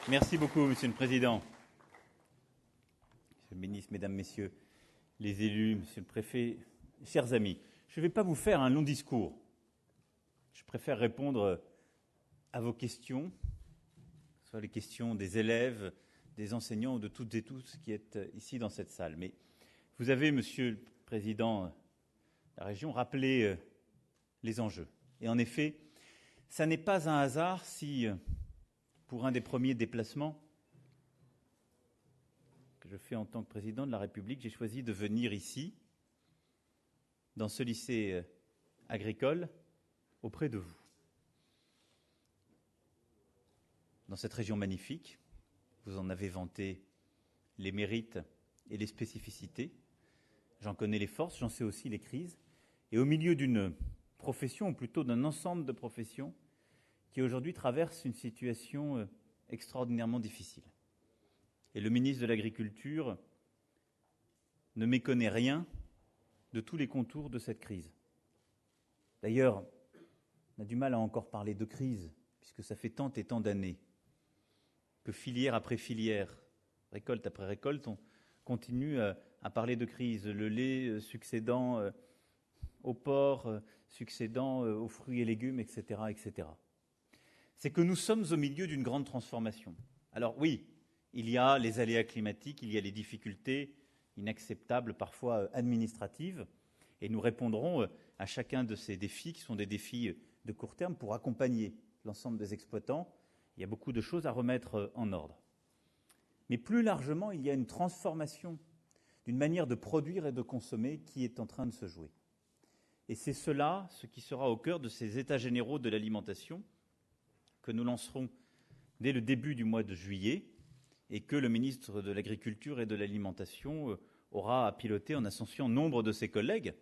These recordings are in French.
Merci beaucoup, Monsieur le Président. Monsieur le Ministre, Mesdames, Messieurs les élus, Monsieur le Préfet, chers amis, je ne vais pas vous faire un long discours. Je préfère répondre à vos questions, que ce soit les questions des élèves, des enseignants ou de toutes et tous qui êtes ici dans cette salle. Mais vous avez, Monsieur le Président de la région, rappelé les enjeux. Et en effet, ça n'est pas un hasard si, pour un des premiers déplacements que je fais en tant que président de la République, j'ai choisi de venir ici, dans ce lycée agricole, auprès de vous. Dans cette région magnifique, vous en avez vanté les mérites et les spécificités. J'en connais les forces, j'en sais aussi les crises. Et au milieu d'une profession, ou plutôt d'un ensemble de professions, qui aujourd'hui traverse une situation extraordinairement difficile. Et le ministre de l'Agriculture ne méconnaît rien de tous les contours de cette crise. D'ailleurs, on a du mal à encore parler de crise, puisque ça fait tant et tant d'années que filière après filière, récolte après récolte, on continue à parler de crise. Le lait succédant au porc, succédant aux fruits et légumes, etc., etc. C'est que nous sommes au milieu d'une grande transformation. Alors oui, il y a les aléas climatiques, il y a les difficultés inacceptables, parfois administratives, et nous répondrons à chacun de ces défis, qui sont des défis de court terme, pour accompagner l'ensemble des exploitants. Il y a beaucoup de choses à remettre en ordre. Mais plus largement, il y a une transformation d'une manière de produire et de consommer qui est en train de se jouer. Et c'est cela, ce qui sera au cœur de ces États généraux de l'alimentation que nous lancerons dès le début du mois de juillet et que le ministre de l'Agriculture et de l'Alimentation aura à piloter en associant nombre de ses collègues,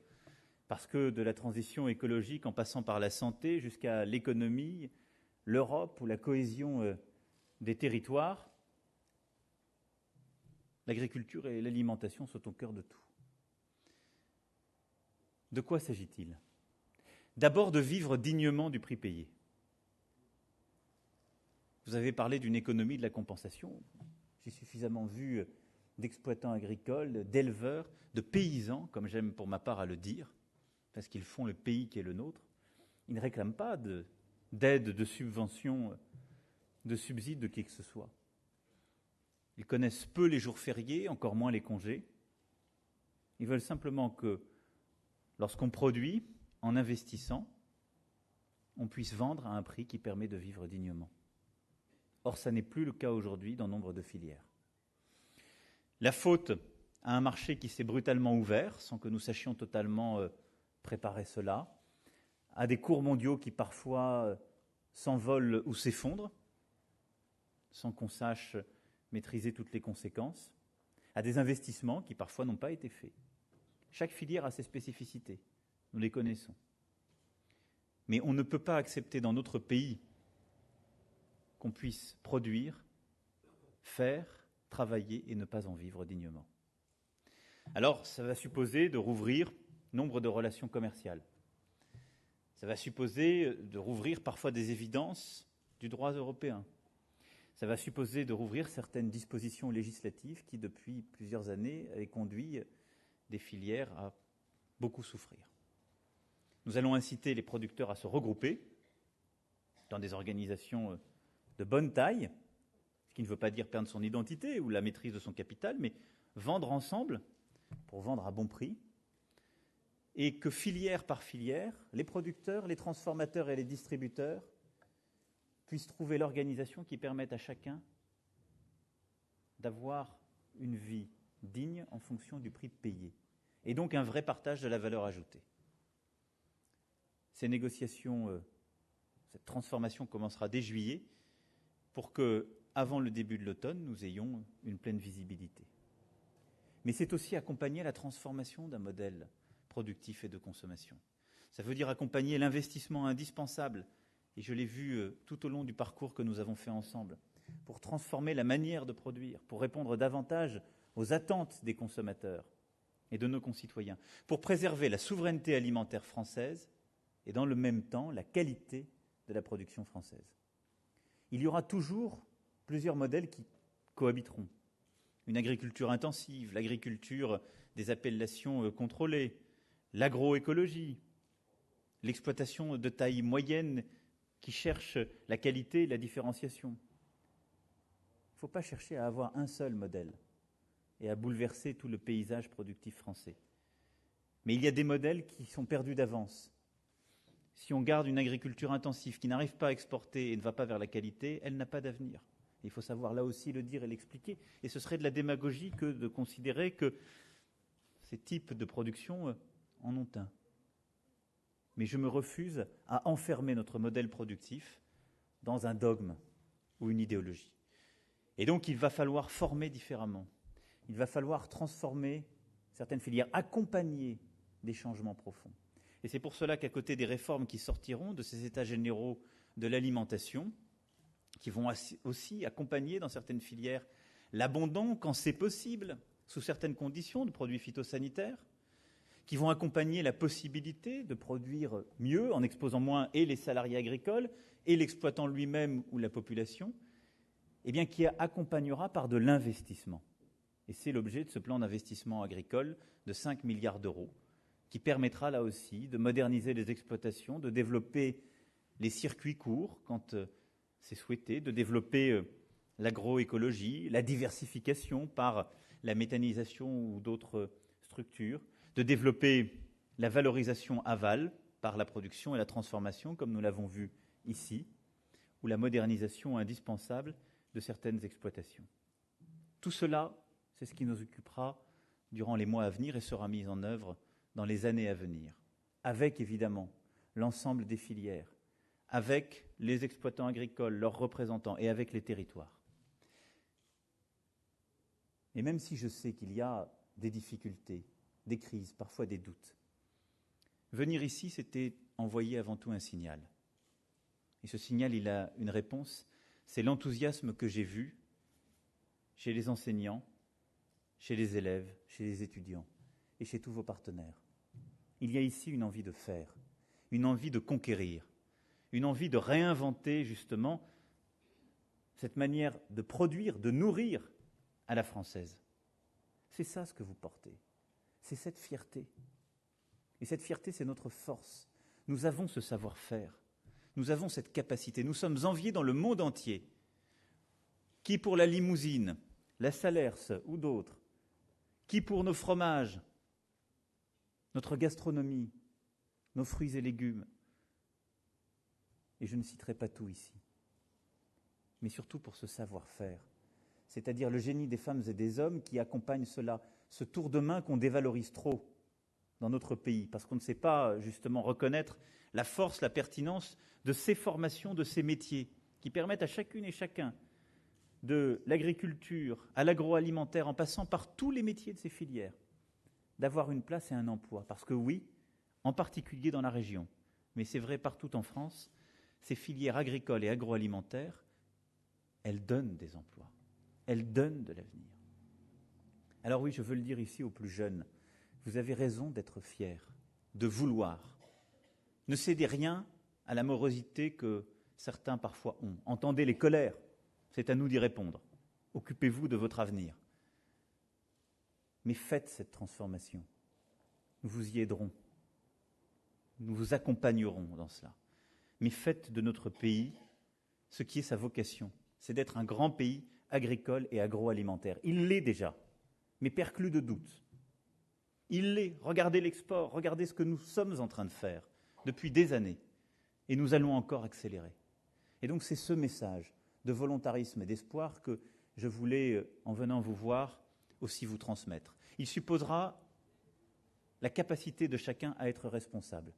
parce que de la transition écologique en passant par la santé jusqu'à l'économie, l'Europe ou la cohésion des territoires, l'agriculture et l'alimentation sont au cœur de tout. De quoi s'agit-il ? D'abord de vivre dignement du prix payé. Vous avez parlé d'une économie de la compensation. J'ai suffisamment vu d'exploitants agricoles, d'éleveurs, de paysans, comme j'aime pour ma part à le dire, parce qu'ils font le pays qui est le nôtre. Ils ne réclament pas d'aide, de subventions, de subsides de qui que ce soit. Ils connaissent peu les jours fériés, encore moins les congés. Ils veulent simplement que, lorsqu'on produit, en investissant, on puisse vendre à un prix qui permet de vivre dignement. Or, ça n'est plus le cas aujourd'hui dans nombre de filières. La faute à un marché qui s'est brutalement ouvert, sans que nous sachions totalement préparer cela, à des cours mondiaux qui parfois s'envolent ou s'effondrent, sans qu'on sache maîtriser toutes les conséquences, à des investissements qui parfois n'ont pas été faits. Chaque filière a ses spécificités, nous les connaissons. Mais on ne peut pas accepter dans notre pays qu'on puisse produire, faire, travailler et ne pas en vivre dignement. Alors, ça va supposer de rouvrir nombre de relations commerciales. Ça va supposer de rouvrir parfois des évidences du droit européen. Ça va supposer de rouvrir certaines dispositions législatives qui, depuis plusieurs années, avaient conduit des filières à beaucoup souffrir. Nous allons inciter les producteurs à se regrouper dans des organisations de bonne taille, ce qui ne veut pas dire perdre son identité ou la maîtrise de son capital, mais vendre ensemble pour vendre à bon prix, et que filière par filière, les producteurs, les transformateurs et les distributeurs puissent trouver l'organisation qui permette à chacun d'avoir une vie digne en fonction du prix payé, et donc un vrai partage de la valeur ajoutée. Ces négociations, cette transformation commencera dès juillet pour que, avant le début de l'automne, nous ayons une pleine visibilité. Mais c'est aussi accompagner la transformation d'un modèle productif et de consommation. Ça veut dire accompagner l'investissement indispensable, et je l'ai vu tout au long du parcours que nous avons fait ensemble, pour transformer la manière de produire, pour répondre davantage aux attentes des consommateurs et de nos concitoyens, pour préserver la souveraineté alimentaire française et dans le même temps la qualité de la production française. Il y aura toujours plusieurs modèles qui cohabiteront. Une agriculture intensive, l'agriculture des appellations contrôlées, l'agroécologie, l'exploitation de taille moyenne qui cherche la qualité et la différenciation. Il ne faut pas chercher à avoir un seul modèle et à bouleverser tout le paysage productif français. Mais il y a des modèles qui sont perdus d'avance. Si on garde une agriculture intensive qui n'arrive pas à exporter et ne va pas vers la qualité, elle n'a pas d'avenir. Il faut savoir là aussi le dire et l'expliquer. Et ce serait de la démagogie que de considérer que ces types de production en ont un. Mais je me refuse à enfermer notre modèle productif dans un dogme ou une idéologie. Et donc il va falloir former différemment. Il va falloir transformer certaines filières, accompagner des changements profonds. Et c'est pour cela qu'à côté des réformes qui sortiront de ces états généraux de l'alimentation, qui vont aussi accompagner dans certaines filières l'abandon, quand c'est possible, sous certaines conditions, de produits phytosanitaires, qui vont accompagner la possibilité de produire mieux en exposant moins et les salariés agricoles et l'exploitant lui-même ou la population, eh bien qui accompagnera par de l'investissement. Et c'est l'objet de ce plan d'investissement agricole de 5 milliards d'euros, qui permettra là aussi de moderniser les exploitations, de développer les circuits courts quand c'est souhaité, de développer l'agroécologie, la diversification par la méthanisation ou d'autres structures, de développer la valorisation aval par la production et la transformation, comme nous l'avons vu ici, ou la modernisation indispensable de certaines exploitations. Tout cela, c'est ce qui nous occupera durant les mois à venir et sera mis en œuvre dans les années à venir, avec évidemment l'ensemble des filières, avec les exploitants agricoles, leurs représentants et avec les territoires. Et même si je sais qu'il y a des difficultés, des crises, parfois des doutes, venir ici, c'était envoyer avant tout un signal. Et ce signal, il a une réponse, c'est l'enthousiasme que j'ai vu chez les enseignants, chez les élèves, chez les étudiants et chez tous vos partenaires. Il y a ici une envie de faire, une envie de conquérir, une envie de réinventer justement cette manière de produire, de nourrir à la française. C'est ça ce que vous portez, c'est cette fierté. Et cette fierté, c'est notre force. Nous avons ce savoir-faire, nous avons cette capacité, nous sommes enviés dans le monde entier. Qui pour la limousine, la Salers ou d'autres, qui pour nos fromages, notre gastronomie, nos fruits et légumes. Et je ne citerai pas tout ici, mais surtout pour ce savoir-faire, c'est-à-dire le génie des femmes et des hommes qui accompagnent cela, ce tour de main qu'on dévalorise trop dans notre pays, parce qu'on ne sait pas justement reconnaître la force, la pertinence de ces formations, de ces métiers, qui permettent à chacune et chacun, de l'agriculture à l'agroalimentaire, en passant par tous les métiers de ces filières, d'avoir une place et un emploi. Parce que oui, en particulier dans la région, mais c'est vrai partout en France, ces filières agricoles et agroalimentaires, elles donnent des emplois, elles donnent de l'avenir. Alors oui, je veux le dire ici aux plus jeunes, vous avez raison d'être fiers, de vouloir. Ne cédez rien à la morosité que certains parfois ont. Entendez les colères, c'est à nous d'y répondre. Occupez-vous de votre avenir. Mais faites cette transformation. Nous vous y aiderons. Nous vous accompagnerons dans cela. Mais faites de notre pays ce qui est sa vocation. C'est d'être un grand pays agricole et agroalimentaire. Il l'est déjà, mais perclus de doutes. Il l'est. Regardez l'export, regardez ce que nous sommes en train de faire depuis des années. Et nous allons encore accélérer. Et donc c'est ce message de volontarisme et d'espoir que je voulais, en venant vous voir, aussi vous transmettre. Il supposera la capacité de chacun à être responsable.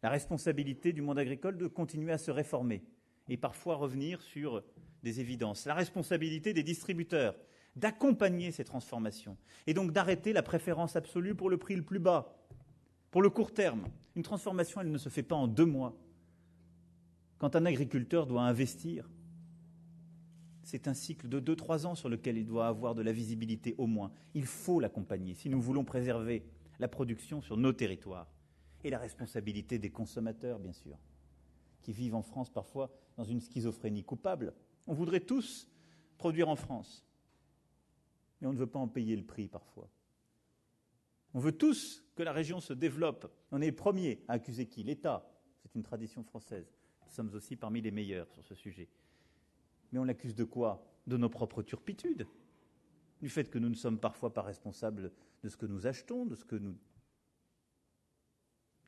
La responsabilité du monde agricole de continuer à se réformer et parfois revenir sur des évidences. La responsabilité des distributeurs d'accompagner ces transformations et donc d'arrêter la préférence absolue pour le prix le plus bas, pour le court terme. Une transformation, elle ne se fait pas en 2 mois. Quand un agriculteur doit investir, c'est un cycle de 2-3 ans sur lequel il doit avoir de la visibilité au moins. Il faut l'accompagner si nous voulons préserver la production sur nos territoires. Et la responsabilité des consommateurs, bien sûr, qui vivent en France parfois dans une schizophrénie coupable. On voudrait tous produire en France. Mais on ne veut pas en payer le prix parfois. On veut tous que la région se développe. On est les premiers à accuser qui? L'État. C'est une tradition française. Nous sommes aussi parmi les meilleurs sur ce sujet. Mais on l'accuse de quoi? De nos propres turpitudes. Du fait que nous ne sommes parfois pas responsables de ce que nous achetons, de la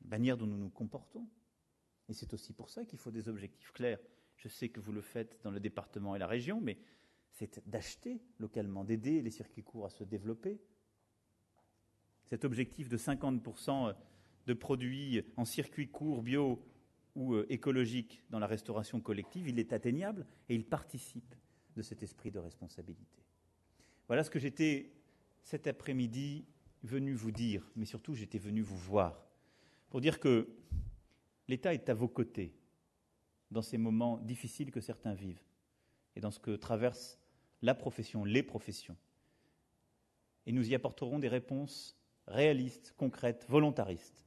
manière dont nous nous comportons. Et c'est aussi pour ça qu'il faut des objectifs clairs. Je sais que vous le faites dans le département et la région, mais c'est d'acheter localement, d'aider les circuits courts à se développer. Cet objectif de 50% de produits en circuit court, bio ou écologique dans la restauration collective, il est atteignable et il participe de cet esprit de responsabilité. Voilà ce que j'étais cet après-midi venu vous dire, mais surtout j'étais venu vous voir, pour dire que l'État est à vos côtés dans ces moments difficiles que certains vivent et dans ce que traverse la profession, les professions. Et nous y apporterons des réponses réalistes, concrètes, volontaristes.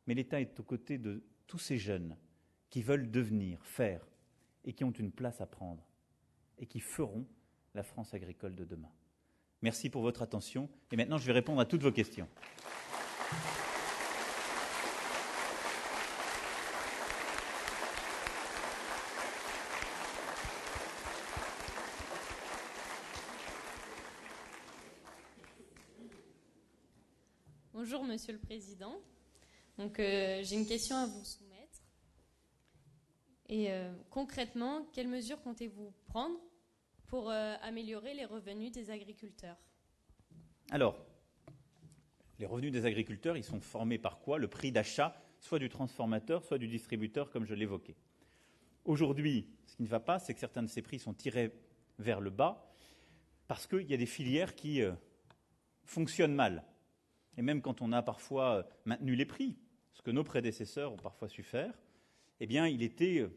Mais l'État est aux côtés de tous ces jeunes qui veulent devenir, faire, et qui ont une place à prendre, et qui feront la France agricole de demain. Merci pour votre attention, et maintenant je vais répondre à toutes vos questions. Bonjour Monsieur le Président. Donc j'ai une question à vous soumettre. Et concrètement, quelles mesures comptez-vous prendre pour améliorer les revenus des agriculteurs? Alors, les revenus des agriculteurs, ils sont formés par quoi? Le prix d'achat, soit du transformateur, soit du distributeur, comme je l'évoquais. Aujourd'hui, ce qui ne va pas, c'est que certains de ces prix sont tirés vers le bas parce qu'il y a des filières qui fonctionnent mal. Et même quand on a parfois maintenu les prix, ce que nos prédécesseurs ont parfois su faire, eh bien, il était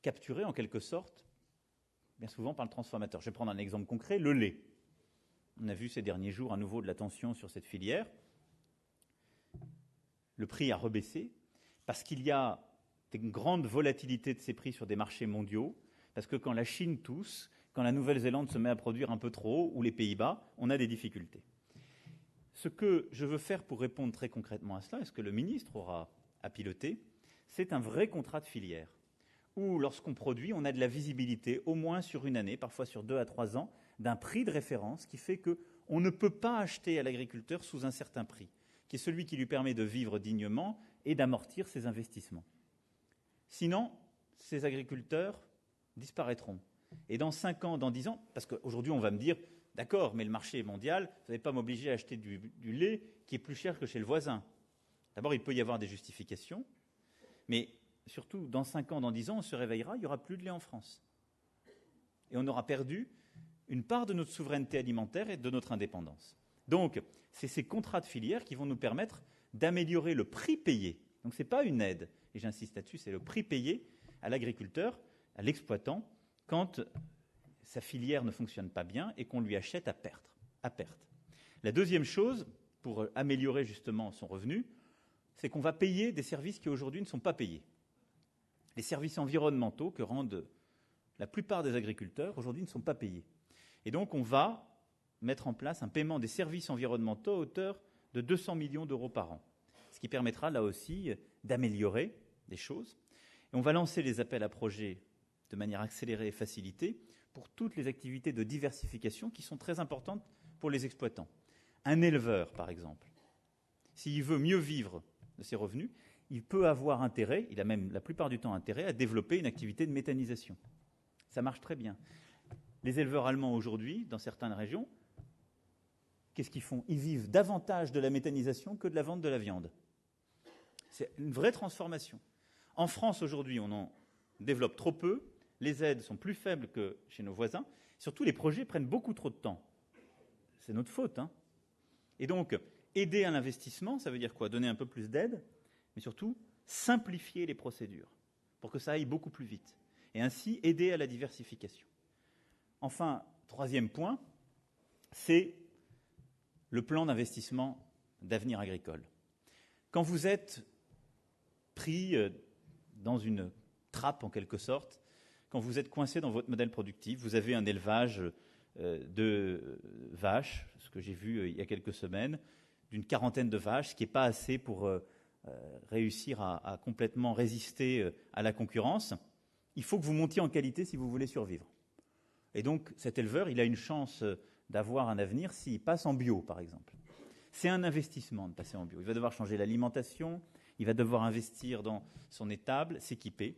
capturé en quelque sorte, bien souvent par le transformateur. Je vais prendre un exemple concret, le lait. On a vu ces derniers jours à nouveau de la tension sur cette filière. Le prix a rebaissé parce qu'il y a une grande volatilité de ces prix sur des marchés mondiaux, parce que quand la Chine tousse, quand la Nouvelle-Zélande se met à produire un peu trop haut, ou les Pays-Bas, on a des difficultés. Ce que je veux faire pour répondre très concrètement à cela, et ce que le ministre aura à piloter, c'est un vrai contrat de filière, où lorsqu'on produit, on a de la visibilité, au moins sur une année, parfois sur 2 à 3 ans, d'un prix de référence qui fait qu'on ne peut pas acheter à l'agriculteur sous un certain prix, qui est celui qui lui permet de vivre dignement et d'amortir ses investissements. Sinon, ces agriculteurs disparaîtront. Et dans 5 ans, dans 10 ans, parce qu'aujourd'hui on va me dire, d'accord, mais le marché est mondial, vous n'allez pas m'obliger à acheter du lait qui est plus cher que chez le voisin. D'abord, il peut y avoir des justifications, mais surtout, dans 5 ans, dans 10 ans, on se réveillera, il n'y aura plus de lait en France. Et on aura perdu une part de notre souveraineté alimentaire et de notre indépendance. Donc, c'est ces contrats de filière qui vont nous permettre d'améliorer le prix payé. Donc, ce n'est pas une aide, et j'insiste là-dessus, c'est le prix payé à l'agriculteur, à l'exploitant, quand sa filière ne fonctionne pas bien et qu'on lui achète à perte. La deuxième chose, pour améliorer justement son revenu, c'est qu'on va payer des services qui aujourd'hui ne sont pas payés. Les services environnementaux que rendent la plupart des agriculteurs aujourd'hui ne sont pas payés. Et donc on va mettre en place un paiement des services environnementaux à hauteur de 200 millions d'euros par an, ce qui permettra là aussi d'améliorer des choses. Et on va lancer les appels à projets de manière accélérée et facilitée pour toutes les activités de diversification qui sont très importantes pour les exploitants. Un éleveur, par exemple, s'il veut mieux vivre de ses revenus, il peut avoir intérêt, il a même la plupart du temps intérêt, à développer une activité de méthanisation. Ça marche très bien. Les éleveurs allemands aujourd'hui, dans certaines régions, qu'est-ce qu'ils font? Ils vivent davantage de la méthanisation que de la vente de la viande. C'est une vraie transformation. En France, aujourd'hui, on en développe trop peu, les aides sont plus faibles que chez nos voisins, surtout les projets prennent beaucoup trop de temps. C'est notre faute, hein. Et donc, aider à l'investissement, ça veut dire quoi? Donner un peu plus d'aide, mais surtout simplifier les procédures pour que ça aille beaucoup plus vite, et ainsi aider à la diversification. Enfin, troisième point, c'est le plan d'investissement d'avenir agricole. Quand vous êtes pris dans une trappe, en quelque sorte, quand vous êtes coincé dans votre modèle productif, vous avez un élevage de vaches, ce que j'ai vu il y a quelques semaines, d'une 40aine de vaches, ce qui n'est pas assez pour réussir à complètement résister à la concurrence. Il faut que vous montiez en qualité si vous voulez survivre. Et donc, cet éleveur, il a une chance d'avoir un avenir s'il passe en bio, par exemple. C'est un investissement de passer en bio. Il va devoir changer l'alimentation, il va devoir investir dans son étable, s'équiper.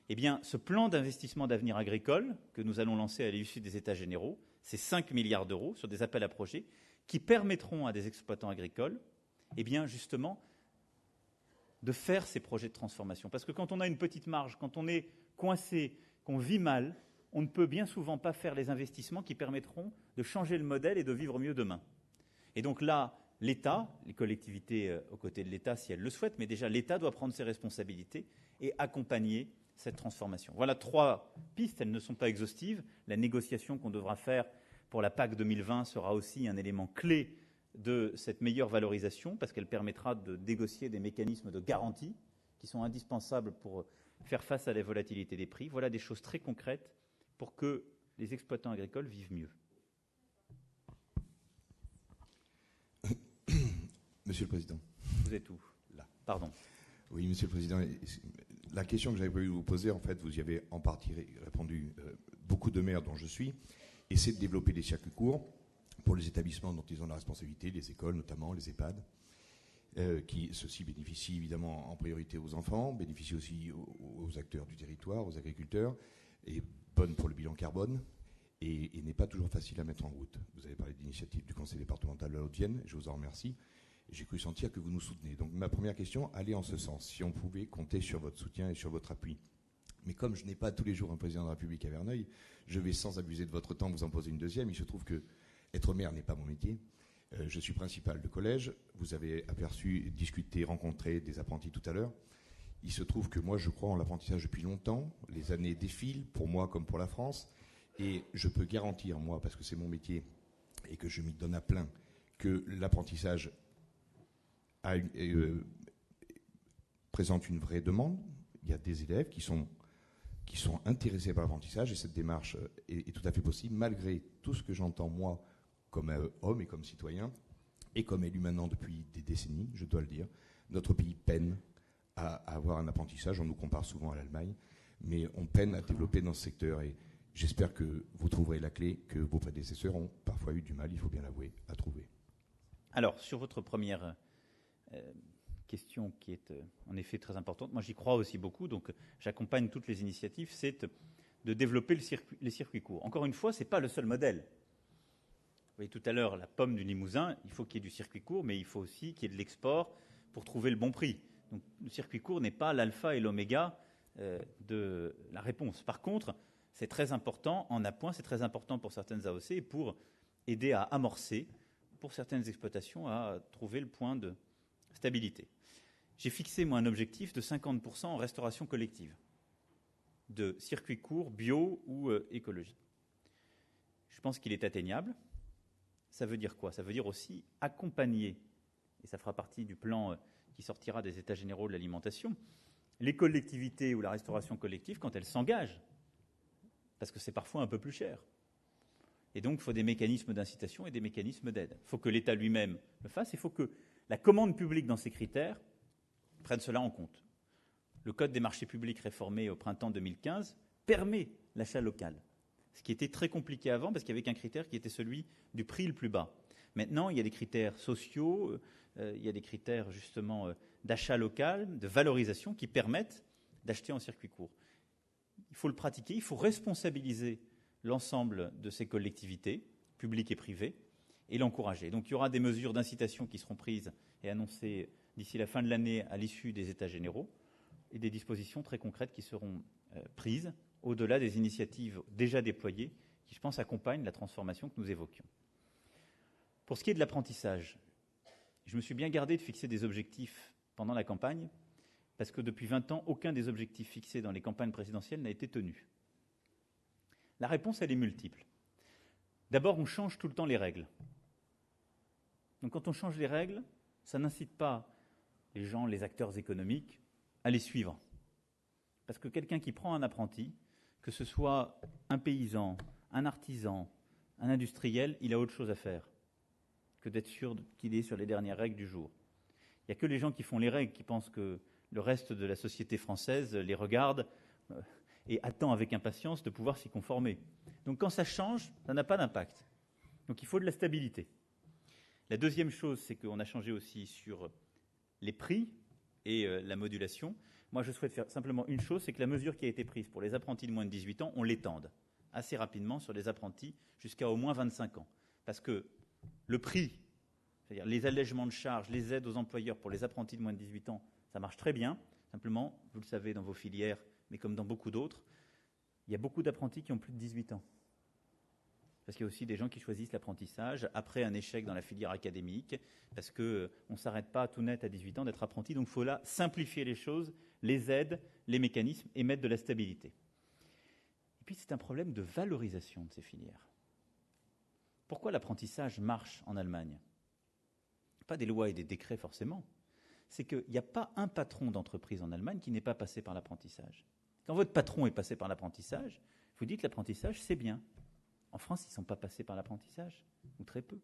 Eh bien, ce plan d'investissement d'avenir agricole que nous allons lancer à l'issue des États généraux, c'est 5 milliards d'euros sur des appels à projets qui permettront à des exploitants agricoles, eh bien, justement, de faire ces projets de transformation. Parce que quand on a une petite marge, quand on est coincé, qu'on vit mal, on ne peut bien souvent pas faire les investissements qui permettront de changer le modèle et de vivre mieux demain. Et donc là, l'État, les collectivités aux côtés de l'État si elles le souhaitent, mais déjà l'État doit prendre ses responsabilités et accompagner cette transformation. Voilà 3 pistes, elles ne sont pas exhaustives. La négociation qu'on devra faire pour la PAC 2020 sera aussi un élément clé de cette meilleure valorisation parce qu'elle permettra de négocier des mécanismes de garantie qui sont indispensables pour faire face à la volatilité des prix. Voilà des choses très concrètes pour que les exploitants agricoles vivent mieux. Monsieur le Président. Vous êtes où? Là. Pardon. Oui, Monsieur le Président. La question que j'avais prévu de vous poser, en fait, vous y avez en partie répondu. Beaucoup de maires dont je suis essaient de développer des circuits courts pour les établissements dont ils ont la responsabilité, les écoles notamment, les EHPAD, ceux-ci bénéficient évidemment en priorité aux enfants, bénéficient aussi aux acteurs du territoire, aux agriculteurs, et bonne pour le bilan carbone, et n'est pas toujours facile à mettre en route. Vous avez parlé d'initiative du Conseil départemental de la Haute-Vienne, je vous en remercie. J'ai cru sentir que vous nous soutenez. Donc ma première question allait en ce sens, si on pouvait compter sur votre soutien et sur votre appui. Mais comme je n'ai pas tous les jours un président de la République à Verneuil, je vais sans abuser de votre temps vous en poser une deuxième. Il se trouve que être maire n'est pas mon métier. Je suis principal de collège. Vous avez aperçu, discuté, rencontré des apprentis tout à l'heure. Il se trouve que moi, je crois en l'apprentissage depuis longtemps. Les années défilent, pour moi comme pour la France. Et je peux garantir, moi, parce que c'est mon métier et que je m'y donne à plein, que l'apprentissage présente une vraie demande. Il y a des élèves qui sont intéressés par l'apprentissage et cette démarche est tout à fait possible, malgré tout ce que j'entends, moi, comme homme et comme citoyen, et comme élu maintenant depuis des décennies, je dois le dire. Notre pays peine à avoir un apprentissage. On nous compare souvent à l'Allemagne, mais on peine à développer dans ce secteur. Et j'espère que vous trouverez la clé que vos prédécesseurs ont parfois eu du mal, il faut bien l'avouer, à trouver. Alors, sur votre première question qui est en effet très importante, moi j'y crois aussi beaucoup, donc j'accompagne toutes les initiatives, c'est de développer les circuits courts. Encore une fois, ce n'est pas le seul modèle. Vous voyez tout à l'heure la pomme du Limousin, il faut qu'il y ait du circuit court, mais il faut aussi qu'il y ait de l'export pour trouver le bon prix. Donc le circuit court n'est pas l'alpha et l'oméga de la réponse. Par contre, c'est très important en appoint, c'est très important pour certaines AOC et pour aider à amorcer, pour certaines exploitations, à trouver le point de stabilité. J'ai fixé, moi, un objectif de 50% en restauration collective, de circuits courts, bio ou écologie. Je pense qu'il est atteignable. Ça veut dire quoi? Ça veut dire aussi accompagner, et ça fera partie du plan qui sortira des États généraux de l'alimentation, les collectivités ou la restauration collective quand elles s'engagent, parce que c'est parfois un peu plus cher. Et donc, il faut des mécanismes d'incitation et des mécanismes d'aide. Il faut que l'État lui-même le fasse, il faut que la commande publique dans ses critères prenne cela en compte. Le Code des marchés publics réformé au printemps 2015 permet l'achat local, ce qui était très compliqué avant parce qu'il n'y avait qu'un critère qui était celui du prix le plus bas. Maintenant, il y a des critères sociaux, il y a des critères justement d'achat local, de valorisation qui permettent d'acheter en circuit court. Il faut le pratiquer, il faut responsabiliser l'ensemble de ces collectivités, publiques et privées, et l'encourager. Donc il y aura des mesures d'incitation qui seront prises et annoncées d'ici la fin de l'année à l'issue des États généraux, et des dispositions très concrètes qui seront prises au-delà des initiatives déjà déployées qui, je pense, accompagnent la transformation que nous évoquions. Pour ce qui est de l'apprentissage, je me suis bien gardé de fixer des objectifs pendant la campagne, parce que depuis 20 ans, aucun des objectifs fixés dans les campagnes présidentielles n'a été tenu. La réponse, elle est multiple. D'abord, on change tout le temps les règles. Donc quand on change les règles, ça n'incite pas les gens, les acteurs économiques, à les suivre. Parce que quelqu'un qui prend un apprenti, que ce soit un paysan, un artisan, un industriel, il a autre chose à faire que d'être sûr qu'il est sur les dernières règles du jour. Il n'y a que les gens qui font les règles qui pensent que le reste de la société française les regarde et attend avec impatience de pouvoir s'y conformer. Donc quand ça change, ça n'a pas d'impact. Donc il faut de la stabilité. La deuxième chose, c'est qu'on a changé aussi sur les prix et la modulation. Moi, je souhaite faire simplement une chose, c'est que la mesure qui a été prise pour les apprentis de moins de 18 ans, on l'étende assez rapidement sur les apprentis jusqu'à au moins 25 ans. Parce que le prix, c'est-à-dire les allègements de charges, les aides aux employeurs pour les apprentis de moins de 18 ans, ça marche très bien. Simplement, vous le savez dans vos filières, mais comme dans beaucoup d'autres, il y a beaucoup d'apprentis qui ont plus de 18 ans. Parce qu'il y a aussi des gens qui choisissent l'apprentissage après un échec dans la filière académique, parce qu'on ne s'arrête pas tout net à 18 ans d'être apprenti. Donc il faut là simplifier les choses, les aides, les mécanismes et mettre de la stabilité. Et puis c'est un problème de valorisation de ces filières. Pourquoi l'apprentissage marche en Allemagne ? Pas des lois et des décrets forcément. C'est qu'il n'y a pas un patron d'entreprise en Allemagne qui n'est pas passé par l'apprentissage. Quand votre patron est passé par l'apprentissage, vous dites que l'apprentissage, c'est bien. En France, ils ne sont pas passés par l'apprentissage, ou très peu.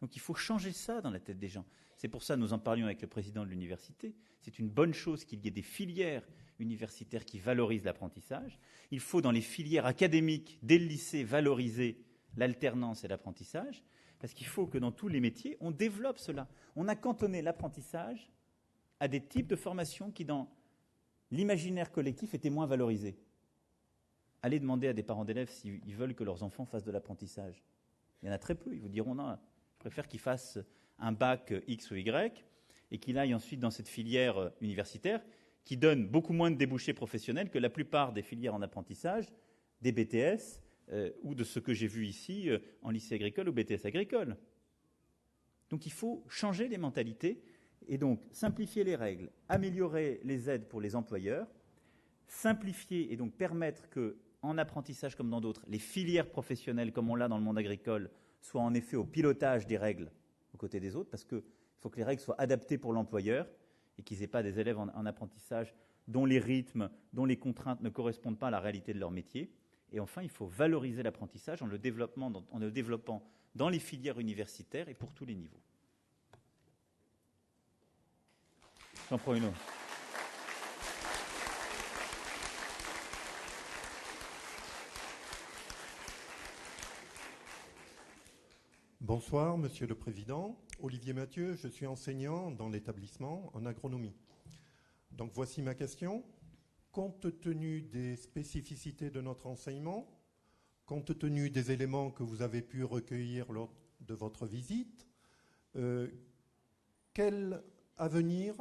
Donc il faut changer ça dans la tête des gens. C'est pour ça que nous en parlions avec le président de l'université. C'est une bonne chose qu'il y ait des filières universitaires qui valorisent l'apprentissage. Il faut, dans les filières académiques, dès le lycée, valoriser l'alternance et l'apprentissage, parce qu'il faut que dans tous les métiers, on développe cela. On a cantonné l'apprentissage à des types de formations qui, dans l'imaginaire collectif, étaient moins valorisés. Allez demander à des parents d'élèves s'ils veulent que leurs enfants fassent de l'apprentissage. Il y en a très peu. Ils vous diront non, je préfère qu'ils fassent un bac X ou Y et qu'il aille ensuite dans cette filière universitaire qui donne beaucoup moins de débouchés professionnels que la plupart des filières en apprentissage, des BTS ou de ce que j'ai vu ici en lycée agricole ou BTS agricole. Donc il faut changer les mentalités et donc simplifier les règles, améliorer les aides pour les employeurs, simplifier et donc permettre que en apprentissage comme dans d'autres, les filières professionnelles, comme on l'a dans le monde agricole, soient en effet au pilotage des règles aux côtés des autres, parce qu'il faut que les règles soient adaptées pour l'employeur et qu'ils n'aient pas des élèves en apprentissage dont les rythmes, dont les contraintes ne correspondent pas à la réalité de leur métier. Et enfin, il faut valoriser l'apprentissage en le développant dans les filières universitaires et pour tous les niveaux. J'en prends une autre. Bonsoir, Monsieur le Président. Olivier Mathieu, je suis enseignant dans l'établissement en agronomie. Donc voici ma question. Compte tenu des spécificités de notre enseignement, compte tenu des éléments que vous avez pu recueillir lors de votre visite, quel avenir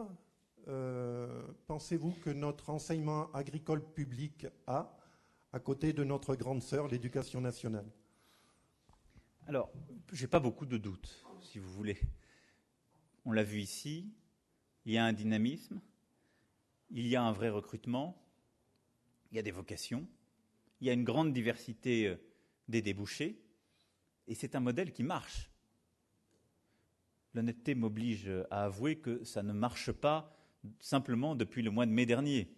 pensez-vous que notre enseignement agricole public a à côté de notre grande sœur, l'éducation nationale ? Alors, je n'ai pas beaucoup de doutes, si vous voulez. On l'a vu ici, il y a un dynamisme, il y a un vrai recrutement, il y a des vocations, il y a une grande diversité des débouchés, et c'est un modèle qui marche. L'honnêteté m'oblige à avouer que ça ne marche pas simplement depuis le mois de mai dernier.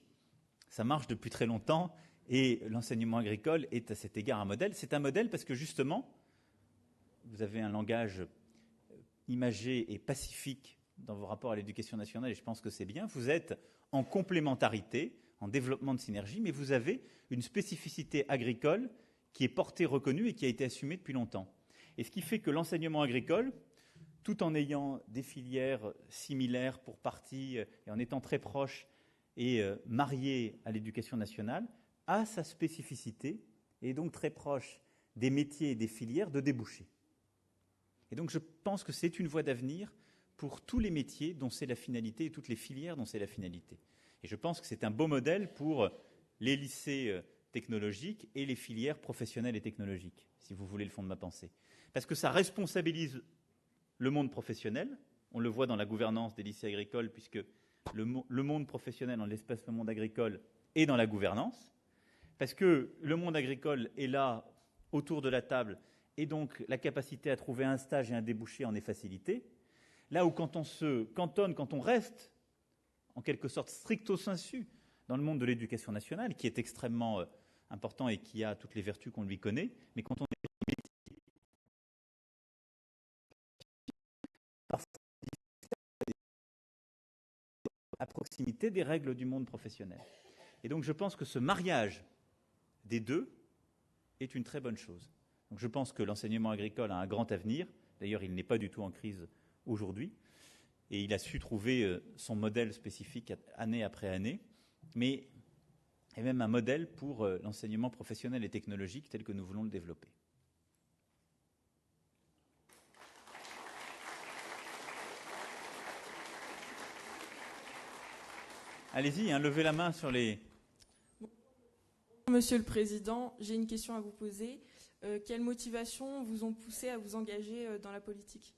Ça marche depuis très longtemps, et l'enseignement agricole est à cet égard un modèle. C'est un modèle parce que justement, vous avez un langage imagé et pacifique dans vos rapports à l'éducation nationale, et je pense que c'est bien. Vous êtes en complémentarité, en développement de synergie, mais vous avez une spécificité agricole qui est portée, reconnue et qui a été assumée depuis longtemps. Et ce qui fait que l'enseignement agricole, tout en ayant des filières similaires pour partie et en étant très proche et marié à l'éducation nationale, a sa spécificité et est donc très proche des métiers et des filières de débouchés. Et donc je pense que c'est une voie d'avenir pour tous les métiers dont c'est la finalité et toutes les filières dont c'est la finalité. Et je pense que c'est un beau modèle pour les lycées technologiques et les filières professionnelles et technologiques, si vous voulez le fond de ma pensée. Parce que ça responsabilise le monde professionnel, on le voit dans la gouvernance des lycées agricoles, puisque le monde professionnel, en l'espèce le monde agricole, est dans la gouvernance, parce que le monde agricole est là, autour de la table, et donc la capacité à trouver un stage et un débouché en est facilitée. Là où quand on se cantonne, quand on reste en quelque sorte stricto sensu dans le monde de l'éducation nationale, qui est extrêmement important et qui a toutes les vertus qu'on lui connaît, mais quand on est parfois à proximité des règles du monde professionnel. Et donc je pense que ce mariage des deux est une très bonne chose. Donc je pense que l'enseignement agricole a un grand avenir. D'ailleurs, il n'est pas du tout en crise aujourd'hui. Et il a su trouver son modèle spécifique année après année, mais est même un modèle pour l'enseignement professionnel et technologique tel que nous voulons le développer. Allez-y, levez la main sur les... Monsieur le Président, j'ai une question à vous poser. Quelles motivations vous ont poussé à vous engager dans la politique ?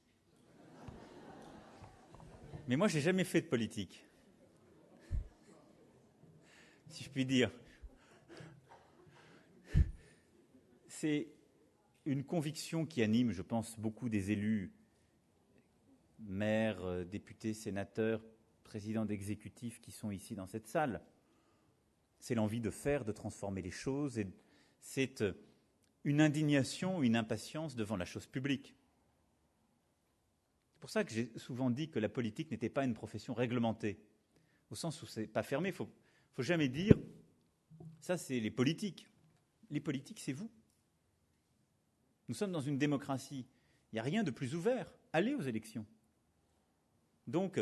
Mais moi, j'ai jamais fait de politique, si je puis dire. C'est une conviction qui anime, je pense, beaucoup des élus, maires, députés, sénateurs, présidents d'exécutifs qui sont ici dans cette salle. C'est l'envie de faire, de transformer les choses, et c'est une indignation, une impatience devant la chose publique. C'est pour ça que j'ai souvent dit que la politique n'était pas une profession réglementée, au sens où c'est pas fermé. Faut jamais dire ça, c'est les politiques. Les politiques, c'est vous. Nous sommes dans une démocratie. Il n'y a rien de plus ouvert. Allez aux élections. Donc,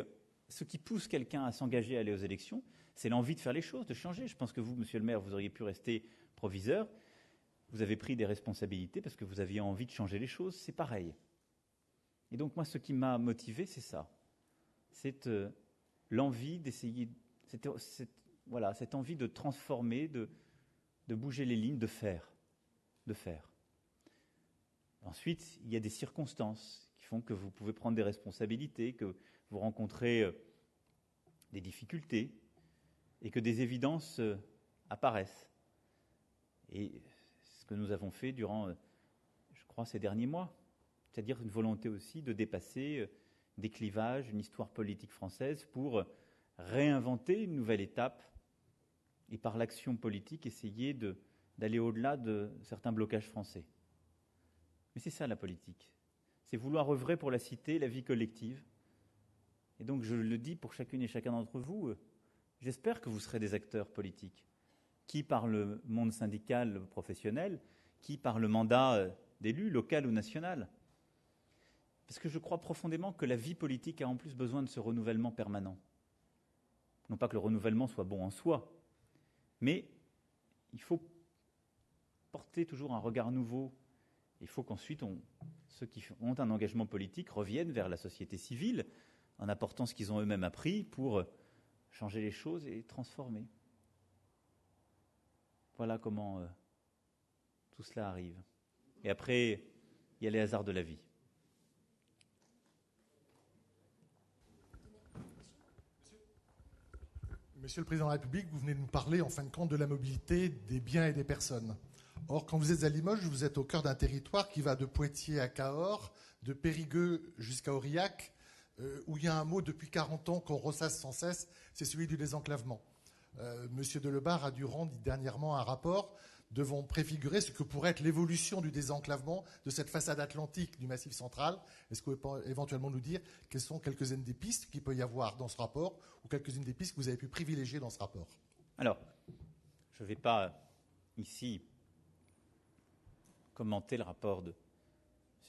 ce qui pousse quelqu'un à s'engager à aller aux élections, c'est l'envie de faire les choses, de changer. Je pense que vous, monsieur le maire, vous auriez pu rester proviseur. Vous avez pris des responsabilités parce que vous aviez envie de changer les choses. C'est pareil. Et donc, moi, ce qui m'a motivé, c'est ça. C'est l'envie d'essayer, cette envie de transformer, de bouger les lignes, de faire. Ensuite, il y a des circonstances qui font que vous pouvez prendre des responsabilités, que vous rencontrez des difficultés et que des évidences apparaissent. Et ce que nous avons fait durant, je crois, ces derniers mois, c'est-à-dire une volonté aussi de dépasser des clivages, une histoire politique française pour réinventer une nouvelle étape et par l'action politique essayer d'aller au-delà de certains blocages français. Mais c'est ça la politique, c'est vouloir œuvrer pour la cité, la vie collective. Et donc je le dis pour chacune et chacun d'entre vous, j'espère que vous serez des acteurs politiques, qui par le monde syndical professionnel, qui par le mandat d'élu, local ou national. Parce que je crois profondément que la vie politique a en plus besoin de ce renouvellement permanent. Non pas que le renouvellement soit bon en soi, mais il faut porter toujours un regard nouveau. Il faut qu'ensuite, ceux qui ont un engagement politique reviennent vers la société civile en apportant ce qu'ils ont eux-mêmes appris pour changer les choses et transformer. Voilà comment tout cela arrive. Et après, il y a les hasards de la vie. Monsieur le Président de la République, vous venez de nous parler en fin de compte de la mobilité des biens et des personnes. Or, quand vous êtes à Limoges, vous êtes au cœur d'un territoire qui va de Poitiers à Cahors, de Périgueux jusqu'à Aurillac, où il y a un mot depuis 40 ans qu'on ressasse sans cesse, c'est celui du désenclavement. Monsieur Delebarre a dû rendre dernièrement un rapport devant préfigurer ce que pourrait être l'évolution du désenclavement de cette façade atlantique du Massif central. Est-ce que vous pouvez éventuellement nous dire quelles sont quelques-unes des pistes qu'il peut y avoir dans ce rapport ou quelques-unes des pistes que vous avez pu privilégier dans ce rapport ? Alors, je ne vais pas ici commenter le rapport de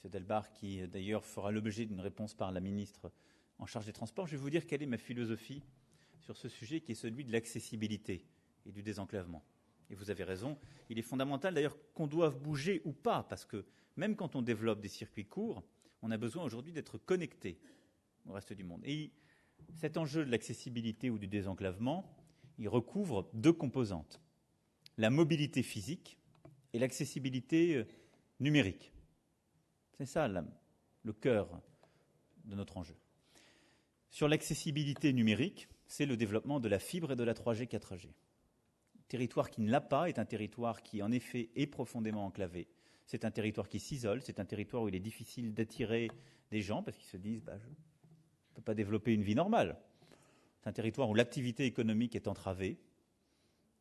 M. Delbarre, qui d'ailleurs fera l'objet d'une réponse par la ministre en charge des Transports. Je vais vous dire quelle est ma philosophie sur ce sujet qui est celui de l'accessibilité et du désenclavement. Et vous avez raison, il est fondamental d'ailleurs qu'on doive bouger ou pas, parce que même quand on développe des circuits courts, on a besoin aujourd'hui d'être connecté au reste du monde. Et cet enjeu de l'accessibilité ou du désenclavement, il recouvre deux composantes, la mobilité physique et l'accessibilité numérique. C'est ça le cœur de notre enjeu. Sur l'accessibilité numérique, c'est le développement de la fibre et de la 3G, 4G. Territoire qui ne l'a pas est un territoire qui, en effet, est profondément enclavé. C'est un territoire qui s'isole, c'est un territoire où il est difficile d'attirer des gens parce qu'ils se disent je ne peux pas développer une vie normale. C'est un territoire où l'activité économique est entravée,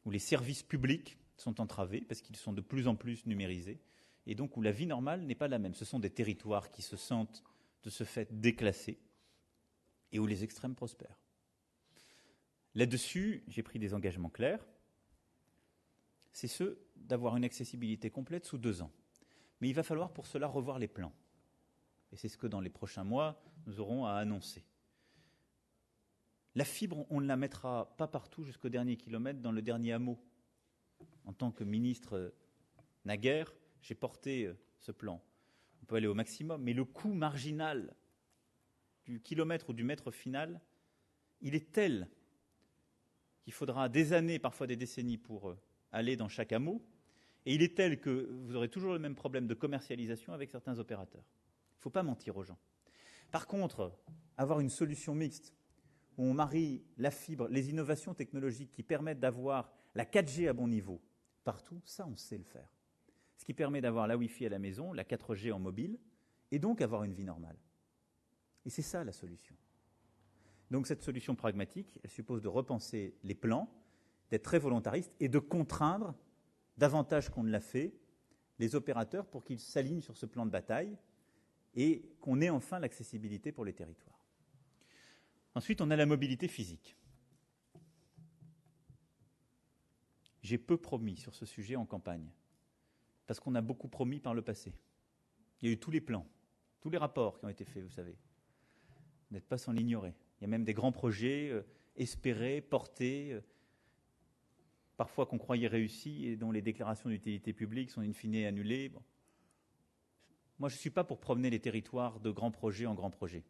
où les services publics sont entravés parce qu'ils sont de plus en plus numérisés et donc où la vie normale n'est pas la même. Ce sont des territoires qui se sentent de ce fait déclassés et où les extrêmes prospèrent. Là-dessus, j'ai pris des engagements clairs. C'est ceux d'avoir une accessibilité complète sous 2 ans. Mais il va falloir pour cela revoir les plans. Et c'est ce que dans les prochains mois, nous aurons à annoncer. La fibre, on ne la mettra pas partout jusqu'au dernier kilomètre dans le dernier hameau. En tant que ministre naguère, j'ai porté ce plan. On peut aller au maximum, mais le coût marginal du kilomètre ou du mètre final, il est tel qu'il faudra des années, parfois des décennies pour aller dans chaque hameau, et il est tel que vous aurez toujours le même problème de commercialisation avec certains opérateurs. Il ne faut pas mentir aux gens. Par contre, avoir une solution mixte, où on marie la fibre, les innovations technologiques qui permettent d'avoir la 4G à bon niveau partout, ça on sait le faire. Ce qui permet d'avoir la Wi-Fi à la maison, la 4G en mobile, et donc avoir une vie normale. Et c'est ça la solution. Donc cette solution pragmatique, elle suppose de repenser les plans, d'être très volontariste et de contraindre, davantage qu'on ne l'a fait, les opérateurs pour qu'ils s'alignent sur ce plan de bataille et qu'on ait enfin l'accessibilité pour les territoires. Ensuite, on a la mobilité physique. J'ai peu promis sur ce sujet en campagne, parce qu'on a beaucoup promis par le passé. Il y a eu tous les plans, tous les rapports qui ont été faits, vous savez. Vous n'êtes pas sans l'ignorer. Il y a même des grands projets espérés, portés, parfois qu'on croyait réussis et dont les déclarations d'utilité publique sont in fine annulées. Bon. Moi, je ne suis pas pour promener les territoires de grands projets en grands projets.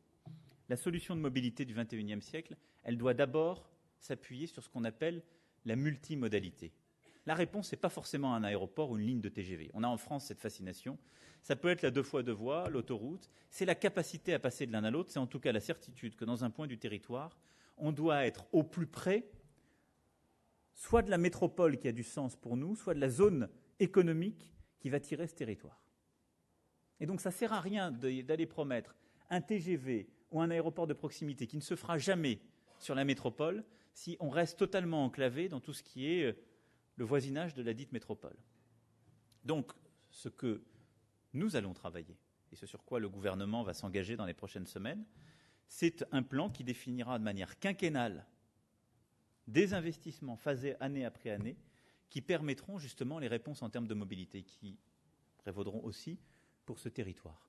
La solution de mobilité du XXIe siècle, elle doit d'abord s'appuyer sur ce qu'on appelle la multimodalité. La réponse, ce n'est pas forcément un aéroport ou une ligne de TGV. On a en France cette fascination. Ça peut être la 2x2 voies, l'autoroute. C'est la capacité à passer de l'un à l'autre. C'est en tout cas la certitude que dans un point du territoire, on doit être au plus près, soit de la métropole qui a du sens pour nous, soit de la zone économique qui va tirer ce territoire. Et donc ça ne sert à rien d'aller promettre un TGV ou un aéroport de proximité qui ne se fera jamais sur la métropole si on reste totalement enclavé dans tout ce qui est le voisinage de la dite métropole. Donc, ce que nous allons travailler, et ce sur quoi le gouvernement va s'engager dans les prochaines semaines, c'est un plan qui définira de manière quinquennale des investissements phasés année après année qui permettront justement les réponses en termes de mobilité, qui prévaudront aussi pour ce territoire.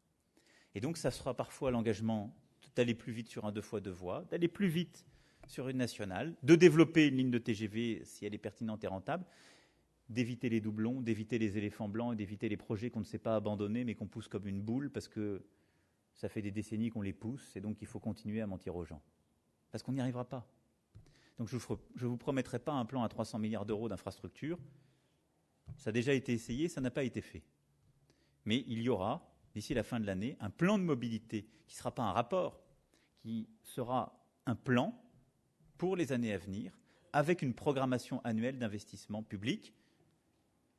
Et donc, ça sera parfois l'engagement d'aller plus vite sur un 2x2 voies, d'aller plus vite sur une nationale, de développer une ligne de TGV si elle est pertinente et rentable, d'éviter les doublons, d'éviter les éléphants blancs et d'éviter les projets qu'on ne sait pas abandonner mais qu'on pousse comme une boule parce que ça fait des décennies qu'on les pousse et donc il faut continuer à mentir aux gens. Parce qu'on n'y arrivera pas. Donc je ne vous promettrai pas un plan à 300 milliards d'euros d'infrastructures. Ça a déjà été essayé, ça n'a pas été fait. Mais il y aura, d'ici la fin de l'année, un plan de mobilité qui ne sera pas un rapport, qui sera un plan pour les années à venir, avec une programmation annuelle d'investissement public,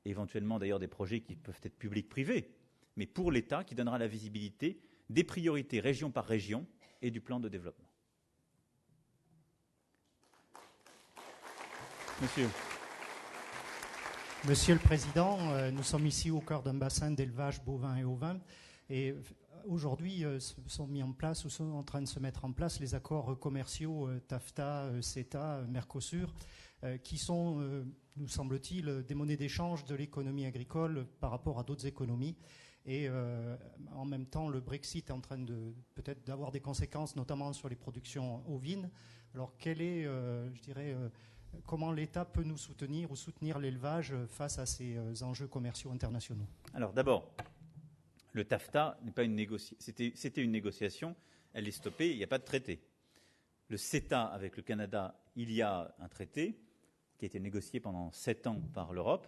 éventuellement d'ailleurs des projets qui peuvent être publics-privés, mais pour l'État qui donnera la visibilité des priorités région par région et du plan de développement. Monsieur le Président, nous sommes ici au cœur d'un bassin d'élevage bovin et ovin et aujourd'hui sont mis en place ou sont en train de se mettre en place les accords commerciaux TAFTA, CETA, Mercosur qui sont, nous semble-t-il, des monnaies d'échange de l'économie agricole par rapport à d'autres économies. Et en même temps, le Brexit est en train de peut-être d'avoir des conséquences, notamment sur les productions ovines. Alors, comment l'État peut nous soutenir ou soutenir l'élevage face à ces enjeux commerciaux internationaux? Alors, d'abord, le TAFTA n'est pas une négociation. C'était une négociation, elle est stoppée, il n'y a pas de traité. Le CETA avec le Canada, il y a un traité qui a été négocié pendant 7 ans par l'Europe.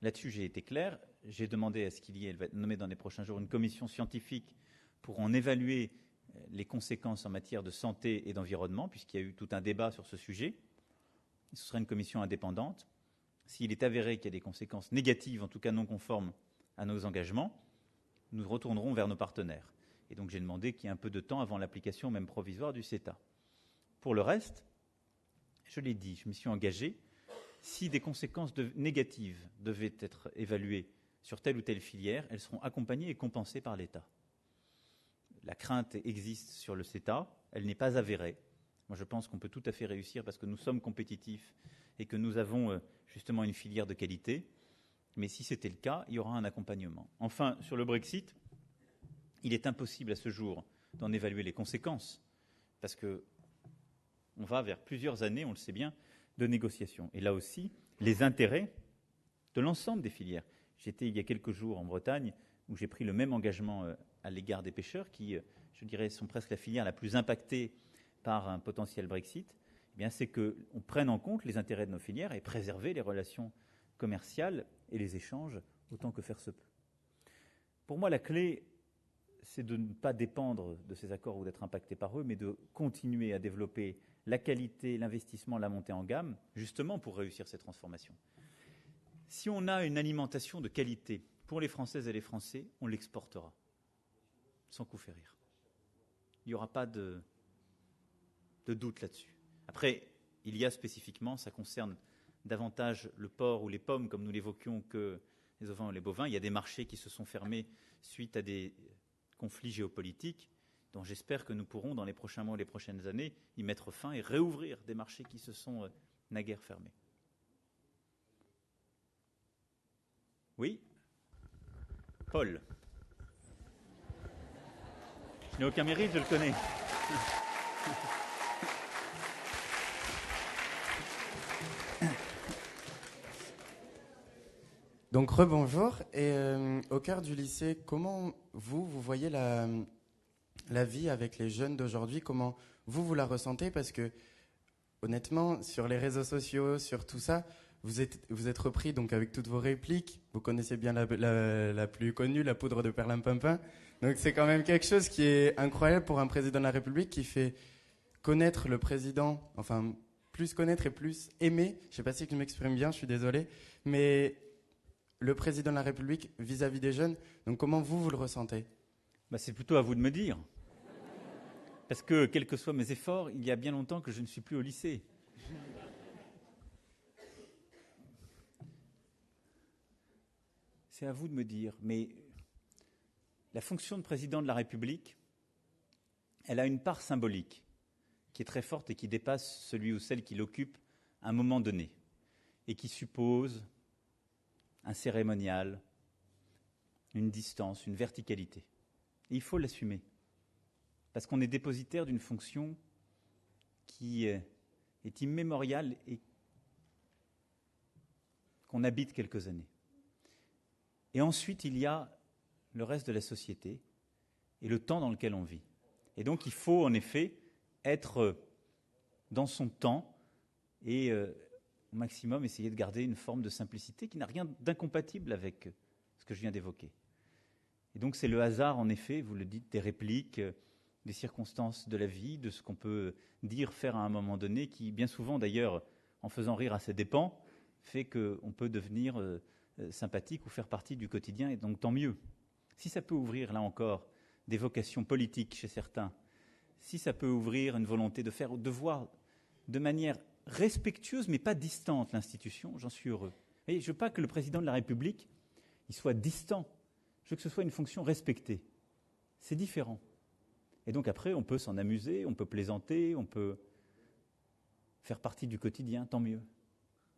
Là-dessus, j'ai été clair. J'ai demandé à ce qu'il y ait, elle va être nommée dans les prochains jours, une commission scientifique pour en évaluer les conséquences en matière de santé et d'environnement, puisqu'il y a eu tout un débat sur ce sujet. Ce sera une commission indépendante. S'il est avéré qu'il y a des conséquences négatives, en tout cas non conformes à nos engagements, nous retournerons vers nos partenaires. Et donc j'ai demandé qu'il y ait un peu de temps avant l'application, même provisoire, du CETA. Pour le reste, je l'ai dit, je me suis engagé Si des conséquences négatives devaient être évaluées sur telle ou telle filière, elles seront accompagnées et compensées par l'État. La crainte existe sur le CETA, elle n'est pas avérée. Moi, je pense qu'on peut tout à fait réussir parce que nous sommes compétitifs et que nous avons justement une filière de qualité. Mais si c'était le cas, il y aura un accompagnement. Enfin, sur le Brexit, il est impossible à ce jour d'en évaluer les conséquences parce qu'on va vers plusieurs années, on le sait bien, de négociations. Et là aussi, les intérêts de l'ensemble des filières. J'étais il y a quelques jours en Bretagne où j'ai pris le même engagement à l'égard des pêcheurs qui, je dirais, sont presque la filière la plus impactée par un potentiel Brexit. Eh bien, c'est qu'on prenne en compte les intérêts de nos filières et préserver les relations commerciales et les échanges autant que faire se peut. Pour moi, la clé, c'est de ne pas dépendre de ces accords ou d'être impacté par eux, mais de continuer à développer la qualité, l'investissement, la montée en gamme, justement pour réussir ces transformations. Si on a une alimentation de qualité pour les Françaises et les Français, on l'exportera, sans coup férir. Il n'y aura pas de doute là-dessus. Après, il y a spécifiquement, ça concerne davantage le porc ou les pommes, comme nous l'évoquions, que les ovins ou les bovins. Il y a des marchés qui se sont fermés suite à des conflits géopolitiques, dont j'espère que nous pourrons, dans les prochains mois ou les prochaines années, y mettre fin et réouvrir des marchés qui se sont naguère fermés. Oui, Paul. Je n'ai aucun mérite, je le connais. Donc rebonjour, et au cœur du lycée, comment vous voyez la vie avec les jeunes d'aujourd'hui, comment vous la ressentez? Parce que honnêtement, sur les réseaux sociaux, sur tout ça, vous êtes repris donc avec toutes vos répliques, vous connaissez bien la plus connue, la poudre de perlimpinpin, donc c'est quand même quelque chose qui est incroyable pour un président de la République qui fait connaître le président, enfin plus connaître et plus aimer, je ne sais pas si je m'exprime bien, je suis désolé, mais le président de la République vis-à-vis des jeunes. Donc comment vous le ressentez? C'est plutôt à vous de me dire. Parce que, quels que soient mes efforts, il y a bien longtemps que je ne suis plus au lycée. C'est à vous de me dire. Mais la fonction de président de la République, elle a une part symbolique qui est très forte et qui dépasse celui ou celle qui l'occupe à un moment donné et qui suppose un cérémonial, une distance, une verticalité. Et il faut l'assumer, parce qu'on est dépositaire d'une fonction qui est immémoriale et qu'on habite quelques années. Et ensuite, il y a le reste de la société et le temps dans lequel on vit. Et donc, il faut en effet être dans son temps et au maximum essayer de garder une forme de simplicité qui n'a rien d'incompatible avec ce que je viens d'évoquer. Et donc c'est le hasard, en effet, vous le dites, des répliques, des circonstances de la vie, de ce qu'on peut dire, faire à un moment donné, qui bien souvent d'ailleurs, en faisant rire à ses dépens, fait qu'on peut devenir sympathique ou faire partie du quotidien, et donc tant mieux. Si ça peut ouvrir, là encore, des vocations politiques chez certains, si ça peut ouvrir une volonté de faire, de voir de manière respectueuse mais pas distante l'institution, j'en suis heureux. Et je ne veux pas que le président de la République il soit distant, je veux que ce soit une fonction respectée. C'est différent. Et donc après, on peut s'en amuser, on peut plaisanter, on peut faire partie du quotidien, tant mieux.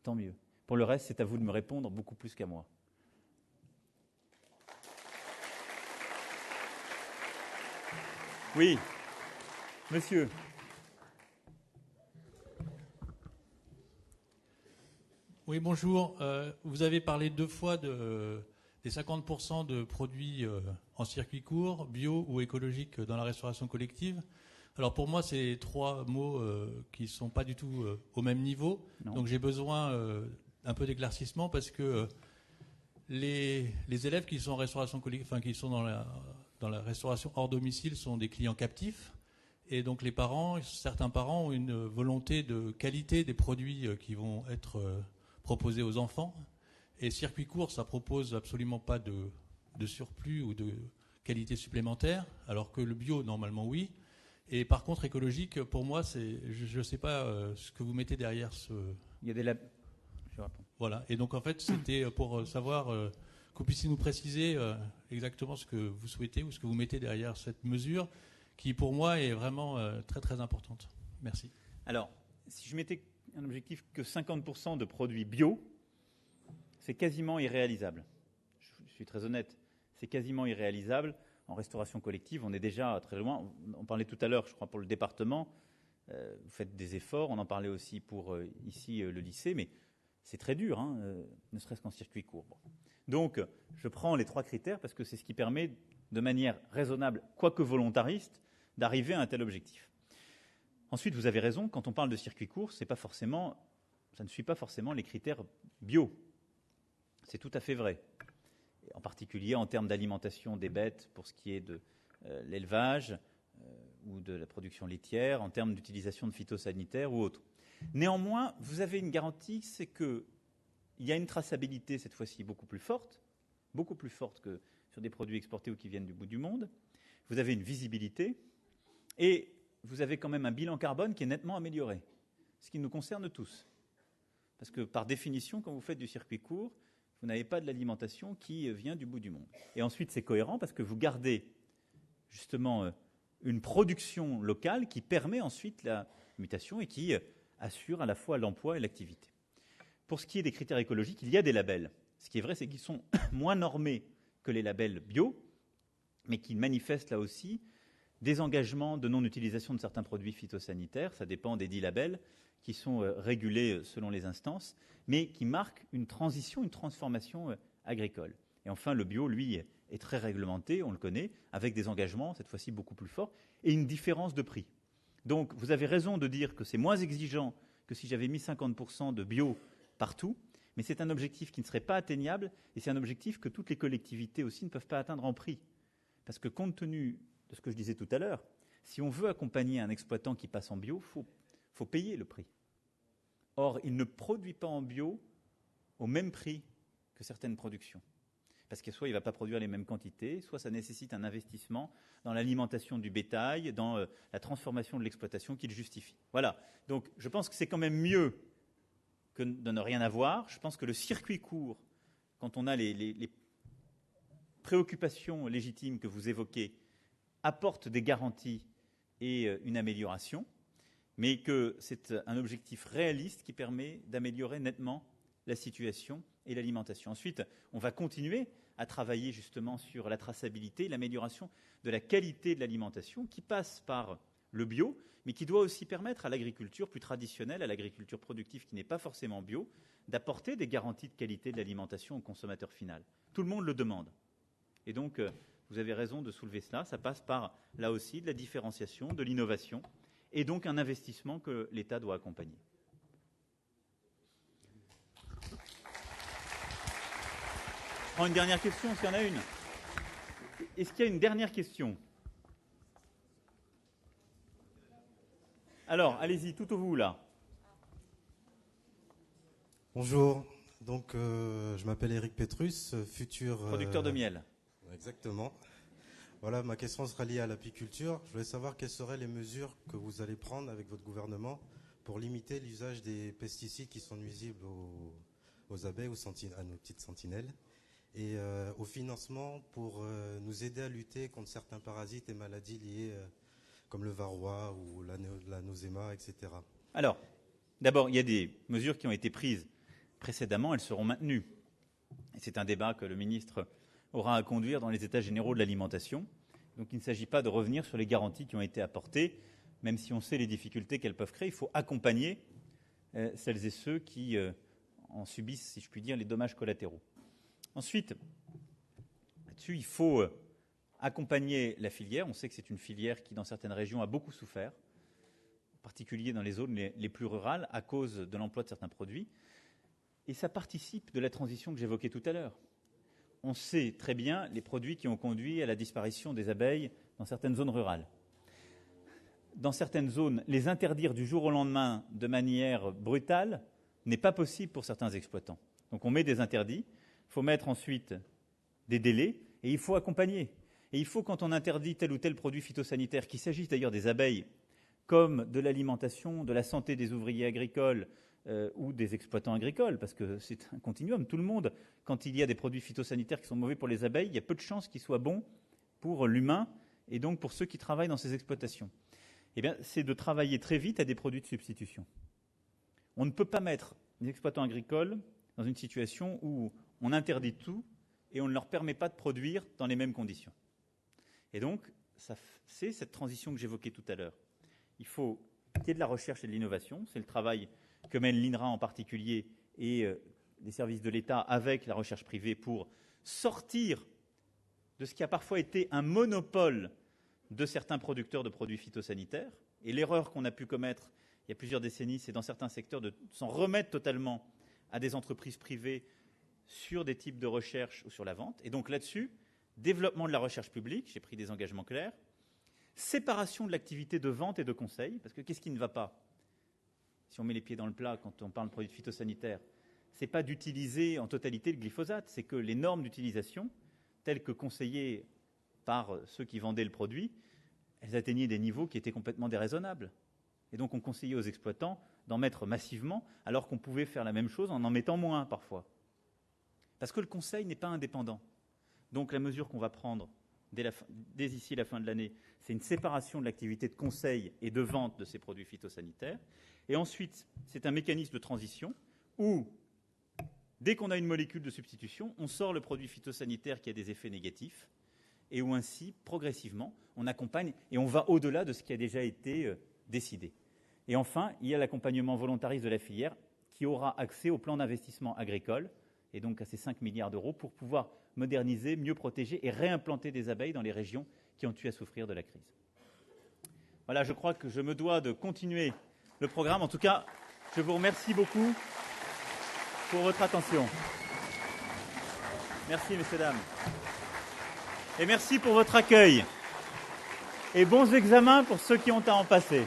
Tant mieux. Pour le reste, c'est à vous de me répondre beaucoup plus qu'à moi. Oui, monsieur. Oui, bonjour. Vous avez parlé 2 fois des 50% de produits en circuit court, bio ou écologique dans la restauration collective. Alors pour moi, c'est 3 mots qui ne sont pas du tout au même niveau. Non. Donc j'ai besoin un peu d'éclaircissement parce que les élèves qui sont en restauration collective, enfin qui sont dans la restauration hors domicile sont des clients captifs. Et donc les parents, certains parents ont une volonté de qualité des produits qui vont être proposés aux enfants. Et circuit court, ça propose absolument pas de surplus ou de qualité supplémentaire, alors que le bio, normalement, oui. Et par contre, écologique, pour moi, je ne sais pas ce que vous mettez derrière ce... Il y a je réponds. Voilà. Et donc, en fait, c'était pour savoir que vous puissiez nous préciser exactement ce que vous souhaitez ou ce que vous mettez derrière cette mesure qui, pour moi, est vraiment très, très importante. Merci. Alors, si je mettais un objectif que 50% de produits bio, c'est quasiment irréalisable. Je suis très honnête, c'est quasiment irréalisable. En restauration collective, on est déjà très loin. On parlait tout à l'heure, je crois, pour le département. Vous faites des efforts, on en parlait aussi pour ici le lycée, mais c'est très dur, hein, ne serait-ce qu'en circuit court. Bon. Donc, je prends les 3 critères parce que c'est ce qui permet, de manière raisonnable, quoique volontariste, d'arriver à un tel objectif. Ensuite, vous avez raison, quand on parle de circuit court, ça ne suit pas forcément les critères bio. C'est tout à fait vrai. En particulier en termes d'alimentation des bêtes pour ce qui est de l'élevage ou de la production laitière, en termes d'utilisation de phytosanitaires ou autres. Néanmoins, vous avez une garantie, c'est qu'il y a une traçabilité cette fois-ci beaucoup plus forte que sur des produits exportés ou qui viennent du bout du monde. Vous avez une visibilité et vous avez quand même un bilan carbone qui est nettement amélioré, ce qui nous concerne tous. Parce que par définition, quand vous faites du circuit court, vous n'avez pas de l'alimentation qui vient du bout du monde. Et ensuite, c'est cohérent parce que vous gardez justement une production locale qui permet ensuite la mutation et qui assure à la fois l'emploi et l'activité. Pour ce qui est des critères écologiques, il y a des labels. Ce qui est vrai, c'est qu'ils sont moins normés que les labels bio, mais qui manifestent là aussi des engagements de non-utilisation de certains produits phytosanitaires, ça dépend des 10 labels, qui sont régulés selon les instances, mais qui marquent une transition, une transformation agricole. Et enfin, le bio, lui, est très réglementé, on le connaît, avec des engagements, cette fois-ci beaucoup plus forts, et une différence de prix. Donc, vous avez raison de dire que c'est moins exigeant que si j'avais mis 50% de bio partout, mais c'est un objectif qui ne serait pas atteignable, et c'est un objectif que toutes les collectivités aussi ne peuvent pas atteindre en prix. Parce que compte tenu de ce que je disais tout à l'heure, si on veut accompagner un exploitant qui passe en bio, il faut payer le prix. Or, il ne produit pas en bio au même prix que certaines productions. Parce que soit il ne va pas produire les mêmes quantités, soit ça nécessite un investissement dans l'alimentation du bétail, dans la transformation de l'exploitation qui le justifie. Voilà. Donc, je pense que c'est quand même mieux que de ne rien avoir. Je pense que le circuit court, quand on a les préoccupations légitimes que vous évoquez, apporte des garanties et une amélioration, mais que c'est un objectif réaliste qui permet d'améliorer nettement la situation et l'alimentation. Ensuite, on va continuer à travailler justement sur la traçabilité et l'amélioration de la qualité de l'alimentation qui passe par le bio, mais qui doit aussi permettre à l'agriculture plus traditionnelle, à l'agriculture productive qui n'est pas forcément bio, d'apporter des garanties de qualité de l'alimentation au consommateur final. Tout le monde le demande. Et donc, vous avez raison de soulever cela. Ça passe par, là aussi, de la différenciation, de l'innovation, et donc un investissement que l'État doit accompagner. Je prends une dernière question, s'il y en a une. Est-ce qu'il y a une dernière question? Alors, allez-y, tout au bout, là. Bonjour, donc je m'appelle Eric Petrus, futur... Producteur de miel. Exactement. Voilà, ma question sera liée à l'apiculture. Je voulais savoir quelles seraient les mesures que vous allez prendre avec votre gouvernement pour limiter l'usage des pesticides qui sont nuisibles aux abeilles, à nos petites sentinelles, et au financement pour nous aider à lutter contre certains parasites et maladies liées comme le varroa ou la noséma, etc. Alors, d'abord, il y a des mesures qui ont été prises précédemment, elles seront maintenues. Et c'est un débat que le ministre aura à conduire dans les états généraux de l'alimentation. Donc il ne s'agit pas de revenir sur les garanties qui ont été apportées, même si on sait les difficultés qu'elles peuvent créer. Il faut accompagner celles et ceux qui en subissent, si je puis dire, les dommages collatéraux. Ensuite, là-dessus, il faut accompagner la filière. On sait que c'est une filière qui, dans certaines régions, a beaucoup souffert, en particulier dans les zones les plus rurales, à cause de l'emploi de certains produits. Et ça participe de la transition que j'évoquais tout à l'heure. On sait très bien les produits qui ont conduit à la disparition des abeilles dans certaines zones rurales. Dans certaines zones, les interdire du jour au lendemain de manière brutale n'est pas possible pour certains exploitants. Donc on met des interdits, il faut mettre ensuite des délais et il faut accompagner. Et il faut, quand on interdit tel ou tel produit phytosanitaire, qu'il s'agisse d'ailleurs des abeilles, comme de l'alimentation, de la santé des ouvriers agricoles, ou des exploitants agricoles, parce que c'est un continuum. Tout le monde, quand il y a des produits phytosanitaires qui sont mauvais pour les abeilles, il y a peu de chances qu'ils soient bons pour l'humain et donc pour ceux qui travaillent dans ces exploitations. Eh bien, c'est de travailler très vite à des produits de substitution. On ne peut pas mettre les exploitants agricoles dans une situation où on interdit tout et on ne leur permet pas de produire dans les mêmes conditions. Et donc, c'est cette transition que j'évoquais tout à l'heure. Il faut qu'il y ait de la recherche et de l'innovation. C'est le travail que mène l'INRA en particulier et les services de l'État avec la recherche privée pour sortir de ce qui a parfois été un monopole de certains producteurs de produits phytosanitaires. Et l'erreur qu'on a pu commettre il y a plusieurs décennies, c'est dans certains secteurs de s'en remettre totalement à des entreprises privées sur des types de recherche ou sur la vente. Et donc là-dessus, développement de la recherche publique, j'ai pris des engagements clairs, séparation de l'activité de vente et de conseil, parce que qu'est-ce qui ne va pas? Si on met les pieds dans le plat quand on parle de produits phytosanitaires, ce n'est pas d'utiliser en totalité le glyphosate, c'est que les normes d'utilisation, telles que conseillées par ceux qui vendaient le produit, elles atteignaient des niveaux qui étaient complètement déraisonnables. Et donc on conseillait aux exploitants d'en mettre massivement, alors qu'on pouvait faire la même chose en mettant moins parfois. Parce que le conseil n'est pas indépendant. Donc la mesure qu'on va prendre dès ici la fin de l'année, c'est une séparation de l'activité de conseil et de vente de ces produits phytosanitaires. Et ensuite, c'est un mécanisme de transition où, dès qu'on a une molécule de substitution, on sort le produit phytosanitaire qui a des effets négatifs et où ainsi, progressivement, on accompagne et on va au-delà de ce qui a déjà été décidé. Et enfin, il y a l'accompagnement volontariste de la filière qui aura accès au plan d'investissement agricole et donc à ces 5 milliards d'euros pour pouvoir moderniser, mieux protéger et réimplanter des abeilles dans les régions qui ont eu à souffrir de la crise. Voilà, je crois que je me dois de continuer le programme. En tout cas, je vous remercie beaucoup pour votre attention. Merci, messieurs, dames. Et merci pour votre accueil. Et bons examens pour ceux qui ont à en passer.